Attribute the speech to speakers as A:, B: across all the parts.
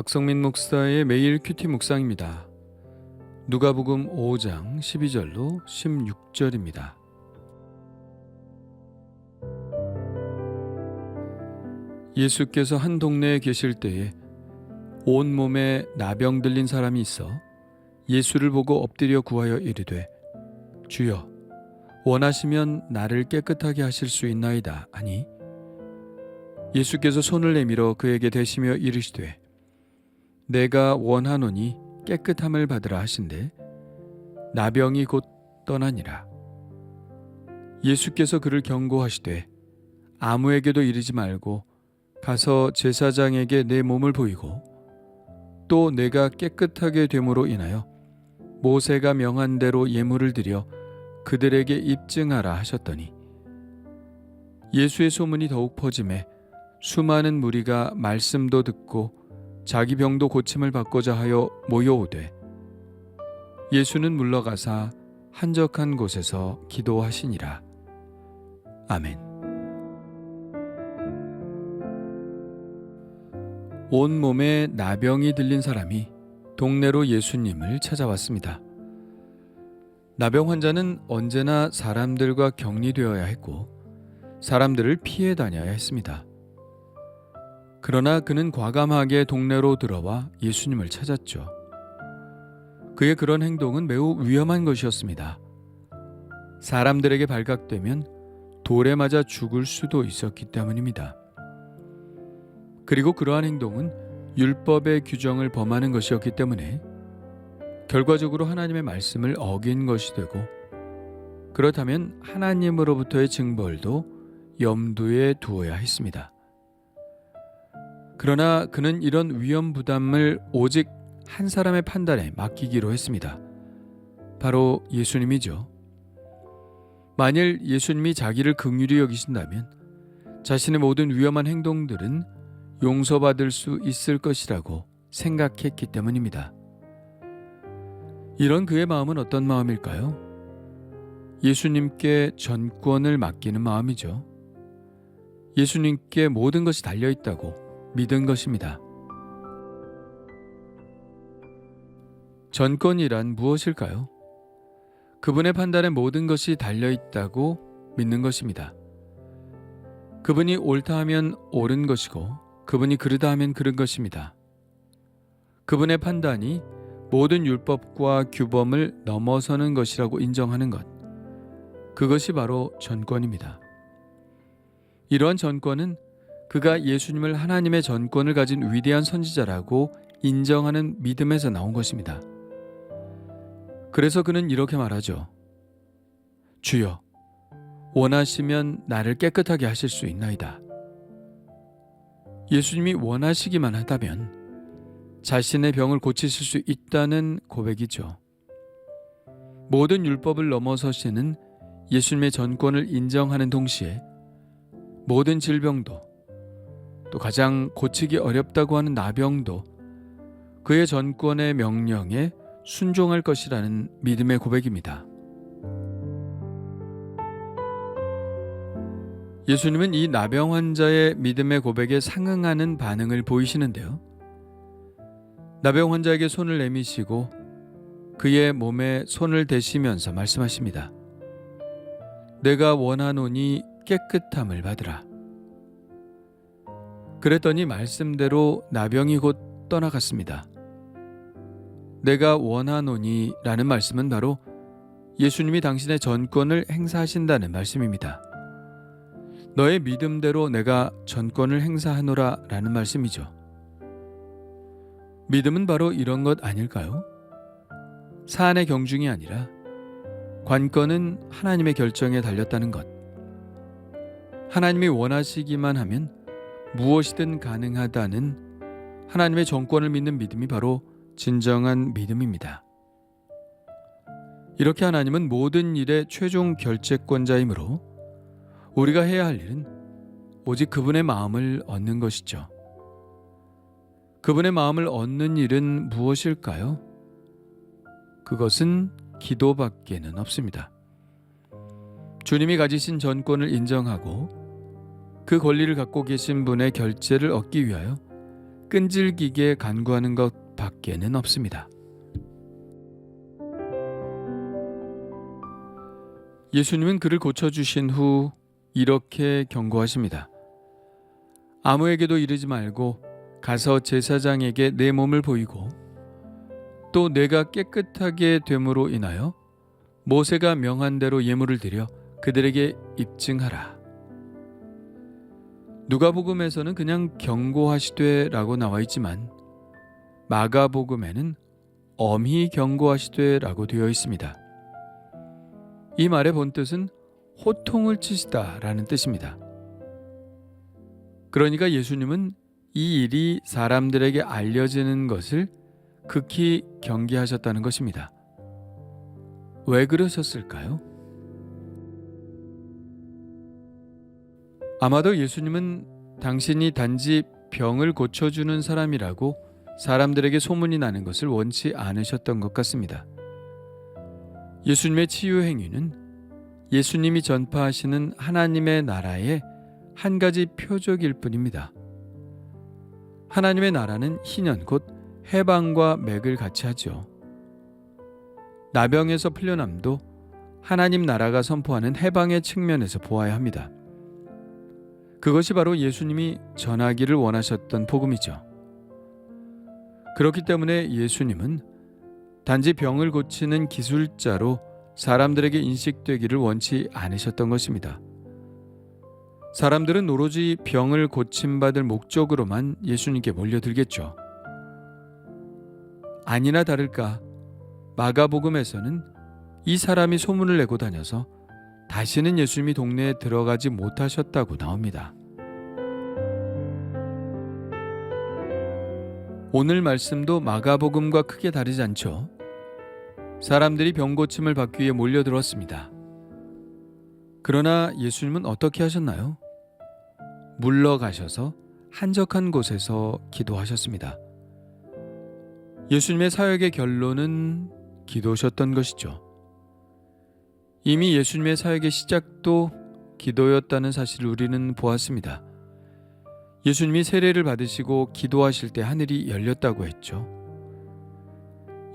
A: 박성민 목사의 매일 큐티 묵상입니다. 누가복음 5장 12절로 16절입니다. 예수께서 한 동네에 계실 때에 온몸에 나병 들린 사람이 있어 예수를 보고 엎드려 구하여 이르되 주여 원하시면 나를 깨끗하게 하실 수 있나이다 하니 예수께서 손을 내밀어 그에게 대시며 이르시되 내가 원하노니 깨끗함을 받으라 하신대 나병이 곧 떠나니라. 예수께서 그를 경고하시되 아무에게도 이르지 말고 가서 제사장에게 내 몸을 보이고 또 내가 깨끗하게 됨으로 인하여 모세가 명한 대로 예물을 드려 그들에게 입증하라 하셨더니 예수의 소문이 더욱 퍼짐에 수많은 무리가 말씀도 듣고 자기 병도 고침을 받고자 하여 모여오되 예수는 물러가사 한적한 곳에서 기도하시니라. 아멘. 온몸에 나병이 들린 사람이 동네로 예수님을 찾아왔습니다. 나병 환자는 언제나 사람들과 격리되어야 했고 사람들을 피해 다녀야 했습니다. 그러나 그는 과감하게 동네로 들어와 예수님을 찾았죠. 그의 그런 행동은 매우 위험한 것이었습니다. 사람들에게 발각되면 돌에 맞아 죽을 수도 있었기 때문입니다. 그리고 그러한 행동은 율법의 규정을 범하는 것이었기 때문에 결과적으로 하나님의 말씀을 어긴 것이 되고 그렇다면 하나님으로부터의 징벌도 염두에 두어야 했습니다. 그러나 그는 이런 위험 부담을 오직 한 사람의 판단에 맡기기로 했습니다. 바로 예수님이죠. 만일 예수님이 자기를 긍휼히 여기신다면 자신의 모든 위험한 행동들은 용서받을 수 있을 것이라고 생각했기 때문입니다. 이런 그의 마음은 어떤 마음일까요? 예수님께 전권을 맡기는 마음이죠. 예수님께 모든 것이 달려있다고 믿은 것입니다. 전권이란 무엇일까요? 그분의 판단에 모든 것이 달려있다고 믿는 것입니다. 그분이 옳다 하면 옳은 것이고 그분이 그르다 하면 그른 것입니다. 그분의 판단이 모든 율법과 규범을 넘어서는 것이라고 인정하는 것, 그것이 바로 전권입니다. 이러한 전권은 그가 예수님을 하나님의 전권을 가진 위대한 선지자라고 인정하는 믿음에서 나온 것입니다. 그래서 그는 이렇게 말하죠. 주여, 원하시면 나를 깨끗하게 하실 수 있나이다. 예수님이 원하시기만 하다면 자신의 병을 고치실 수 있다는 고백이죠. 모든 율법을 넘어서시는 예수님의 전권을 인정하는 동시에 모든 질병도 또 가장 고치기 어렵다고 하는 나병도 그의 전권의 명령에 순종할 것이라는 믿음의 고백입니다. 예수님은 이 나병 환자의 믿음의 고백에 상응하는 반응을 보이시는데요. 나병 환자에게 손을 내미시고 그의 몸에 손을 대시면서 말씀하십니다. 내가 원하노니 깨끗함을 받으라. 그랬더니 말씀대로 나병이 곧 떠나갔습니다. 내가 원하노니 라는 말씀은 바로 예수님이 당신의 전권을 행사하신다는 말씀입니다. 너의 믿음대로 내가 전권을 행사하노라 라는 말씀이죠. 믿음은 바로 이런 것 아닐까요? 사안의 경중이 아니라 관건은 하나님의 결정에 달렸다는 것. 하나님이 원하시기만 하면 무엇이든 가능하다는 하나님의 정권을 믿는 믿음이 바로 진정한 믿음입니다. 이렇게 하나님은 모든 일의 최종 결재권자이므로 우리가 해야 할 일은 오직 그분의 마음을 얻는 것이죠. 그분의 마음을 얻는 일은 무엇일까요? 그것은 기도밖에는 없습니다. 주님이 가지신 전권을 인정하고 그 권리를 갖고 계신 분의 결재를 얻기 위하여 끈질기게 간구하는 것 밖에는 없습니다. 예수님은 그를 고쳐주신 후 이렇게 경고하십니다. 아무에게도 이르지 말고 가서 제사장에게 내 몸을 보이고 또 내가 깨끗하게 됨으로 인하여 모세가 명한 대로 예물을 드려 그들에게 입증하라. 누가복음에서는 그냥 경고하시되 라고 나와 있지만 마가복음에는 엄히 경고하시되 라고 되어 있습니다. 이 말의 본뜻은 호통을 치시다 라는 뜻입니다. 그러니까 예수님은 이 일이 사람들에게 알려지는 것을 극히 경계하셨다는 것입니다. 왜 그러셨을까요? 아마도 예수님은 당신이 단지 병을 고쳐주는 사람이라고 사람들에게 소문이 나는 것을 원치 않으셨던 것 같습니다. 예수님의 치유 행위는 예수님이 전파하시는 하나님의 나라의 한 가지 표적일 뿐입니다. 하나님의 나라는 희년 곧 해방과 맥을 같이 하죠. 나병에서 풀려남도 하나님 나라가 선포하는 해방의 측면에서 보아야 합니다. 그것이 바로 예수님이 전하기를 원하셨던 복음이죠. 그렇기 때문에 예수님은 단지 병을 고치는 기술자로 사람들에게 인식되기를 원치 않으셨던 것입니다. 사람들은 오로지 병을 고침받을 목적으로만 예수님께 몰려들겠죠. 아니나 다를까 마가복음에서는 이 사람이 소문을 내고 다녀서 다시는 예수님이 동네에 들어가지 못하셨다고 나옵니다. 오늘 말씀도 마가복음과 크게 다르지 않죠. 사람들이 병 고침을 받기 위해 몰려들었습니다. 그러나 예수님은 어떻게 하셨나요? 물러가셔서 한적한 곳에서 기도하셨습니다. 예수님의 사역의 결론은 기도셨던 것이죠. 이미 예수님의 사역의 시작도 기도였다는 사실을 우리는 보았습니다. 예수님이 세례를 받으시고 기도하실 때 하늘이 열렸다고 했죠.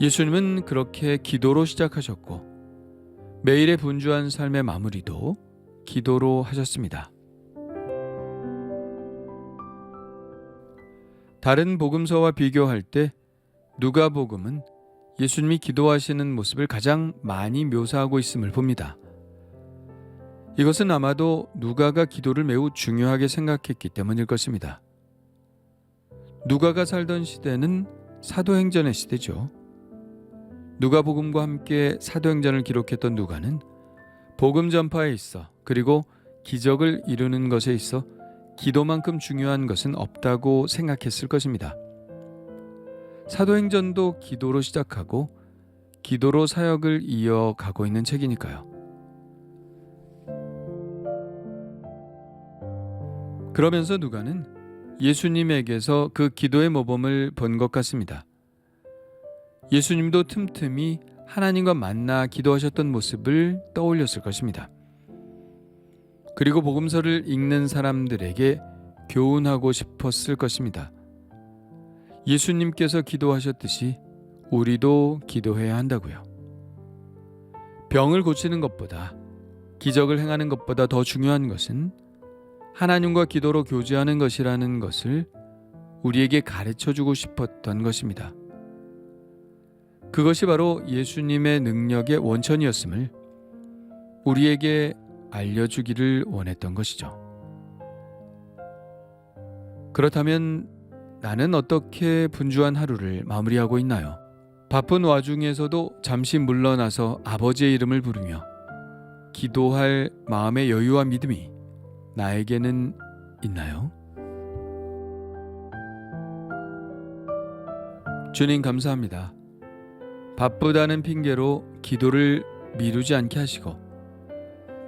A: 예수님은 그렇게 기도로 시작하셨고 매일의 분주한 삶의 마무리도 기도로 하셨습니다. 다른 복음서와 비교할 때 누가복음은 예수님이 기도하시는 모습을 가장 많이 묘사하고 있음을 봅니다. 이것은 아마도 누가가 기도를 매우 중요하게 생각했기 때문일 것입니다. 누가가 살던 시대는 사도행전의 시대죠. 누가복음과 함께 사도행전을 기록했던 누가는 복음 전파에 있어 그리고 기적을 이루는 것에 있어 기도만큼 중요한 것은 없다고 생각했을 것입니다. 사도행전도 기도로 시작하고 기도로 사역을 이어가고 있는 책이니까요. 그러면서 누가는 예수님에게서 그 기도의 모범을 본 것 같습니다. 예수님도 틈틈이 하나님과 만나 기도하셨던 모습을 떠올렸을 것입니다. 그리고 복음서를 읽는 사람들에게 교훈하고 싶었을 것입니다. 예수님께서 기도하셨듯이 우리도 기도해야 한다고요. 병을 고치는 것보다, 기적을 행하는 것보다 더 중요한 것은 하나님과 기도로 교제하는 것이라는 것을 우리에게 가르쳐주고 싶었던 것입니다. 그것이 바로 예수님의 능력의 원천이었음을 우리에게 알려주기를 원했던 것이죠. 그렇다면 나는 어떻게 분주한 하루를 마무리하고 있나요? 바쁜 와중에서도 잠시 물러나서 아버지의 이름을 부르며 기도할 마음의 여유와 믿음이 나에게는 있나요? 주님 감사합니다. 바쁘다는 핑계로 기도를 미루지 않게 하시고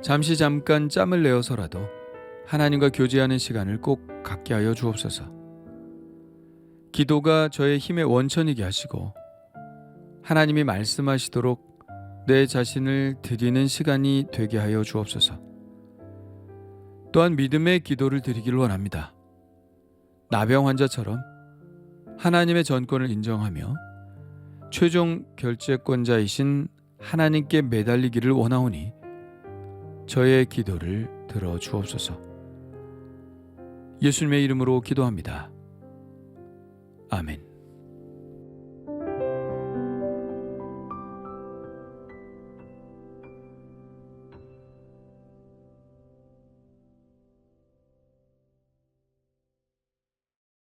A: 잠깐 짬을 내어서라도 하나님과 교제하는 시간을 꼭 갖게 하여 주옵소서. 기도가 저의 힘의 원천이게 하시고 하나님이 말씀하시도록 내 자신을 드리는 시간이 되게 하여 주옵소서. 또한 믿음의 기도를 드리기를 원합니다. 나병 환자처럼 하나님의 전권을 인정하며 최종 결재권자이신 하나님께 매달리기를 원하오니 저의 기도를 들어 주옵소서. 예수님의 이름으로 기도합니다. 아멘.